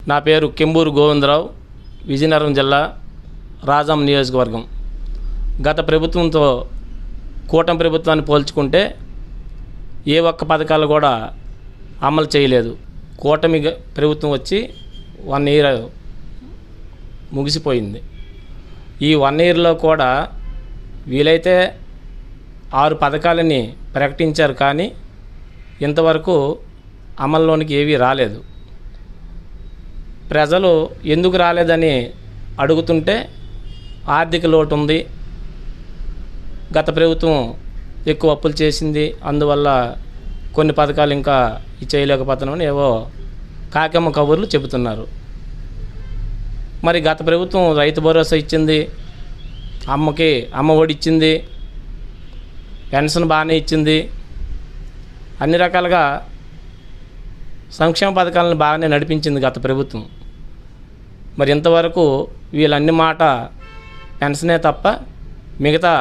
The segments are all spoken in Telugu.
నా పేరు కెంబూరు గోవిందరావు, విజయనగరం జిల్లా రాజాం నియోజకవర్గం. గత ప్రభుత్వంతో కూటమి ప్రభుత్వాన్ని పోల్చుకుంటే ఏ ఒక్క పథకాలు కూడా అమలు చేయలేదు. కూటమి ప్రభుత్వం వచ్చి 1 ఇయర్ ముగిసిపోయింది. ఈ 1 ఇయర్లో కూడా వీలైతే 6 పథకాలని ప్రకటించారు, కానీ ఇంతవరకు అమల్లోనికి ఏవీ రాలేదు. ప్రజలు ఎందుకు రాలేదని అడుగుతుంటే ఆర్థిక లోటు ఉంది, గత ప్రభుత్వం ఎక్కువ అప్పులు చేసింది, అందువల్ల కొన్ని పథకాలు ఇంకా చేయలేకపోతున్నామని ఏవో కాకమ్మ కబుర్లు చెబుతున్నారు. మరి గత ప్రభుత్వం రైతు భరోసా ఇచ్చింది, అమ్మ ఒడి ఇచ్చింది, పెన్షన్ బాగానే ఇచ్చింది, అన్ని రకాలుగా సంక్షేమ పథకాలను బాగానే నడిపించింది గత ప్రభుత్వం. మరి ఇంతవరకు వీళ్ళన్ని మాట పెన్షనే తప్ప మిగతా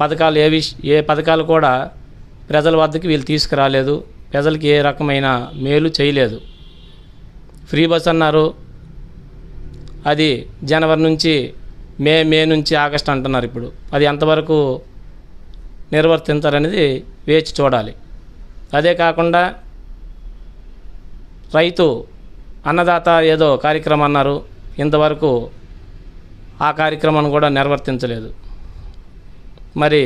పథకాలు ఏ పథకాలు కూడా ప్రజల వద్దకు వీళ్ళు తీసుకురాలేదు. ప్రజలకి ఏ రకమైన మేలు చేయలేదు. ఫ్రీ బస్ అన్నారు, అది జనవరి నుంచి మే నుంచి ఆగస్టు అంటున్నారు. ఇప్పుడు అది ఎంతవరకు నిర్వర్తించారనేది వేచి చూడాలి. అదే కాకుండా రైతు అన్నదాత ఏదో కార్యక్రమం అన్నారు, ఇంతవరకు ఆ కార్యక్రమాన్ని కూడా నిర్వర్తించలేదు. మరి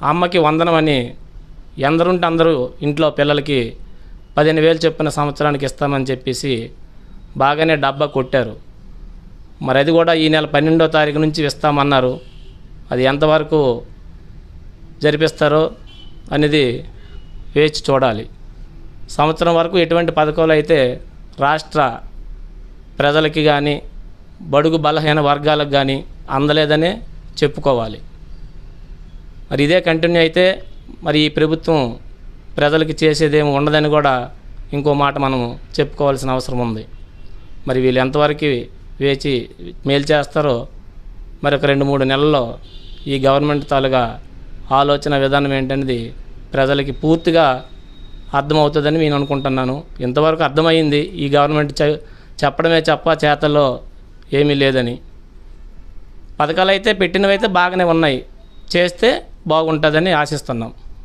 అమ్మకి వందనం అని ఎందరుంటే అందరూ ఇంట్లో పిల్లలకి 15,000 చొప్పున సంవత్సరానికి ఇస్తామని చెప్పేసి బాగానే డబ్బా కొట్టారు. మరి అది కూడా ఈ నెల 12వ తారీఖు నుంచి ఇస్తామన్నారు. అది ఎంతవరకు జరిపిస్తారో అనేది వేచి చూడాలి. సంవత్సరం వరకు ఎటువంటి పథకాలు అయితే రాష్ట్ర ప్రజలకి కానీ బడుగు బలహీన వర్గాలకు కానీ అందలేదనే చెప్పుకోవాలి. మరి ఇదే కంటిన్యూ అయితే మరి ఈ ప్రభుత్వం ప్రజలకి చేసేదేమి ఉండదని కూడా ఇంకో మాట మనం చెప్పుకోవాల్సిన అవసరం ఉంది. మరి వీళ్ళు ఎంతవరకు వేచి మేలు చేస్తారో మరి ఒక 2-3 నెలల్లో ఈ గవర్నమెంట్ తాలూగా ఆలోచన విధానం ఏంటనేది ప్రజలకి పూర్తిగా అర్థమవుతుందని నేను అనుకుంటున్నాను. ఇంతవరకు అర్థమైంది, ఈ గవర్నమెంట్ చెప్పడమే చేతల్లో ఏమీ లేదని. పథకాలు అయితే పెట్టినవైతే బాగానే ఉన్నాయి, చేస్తే బాగుంటుందని ఆశిస్తున్నాం.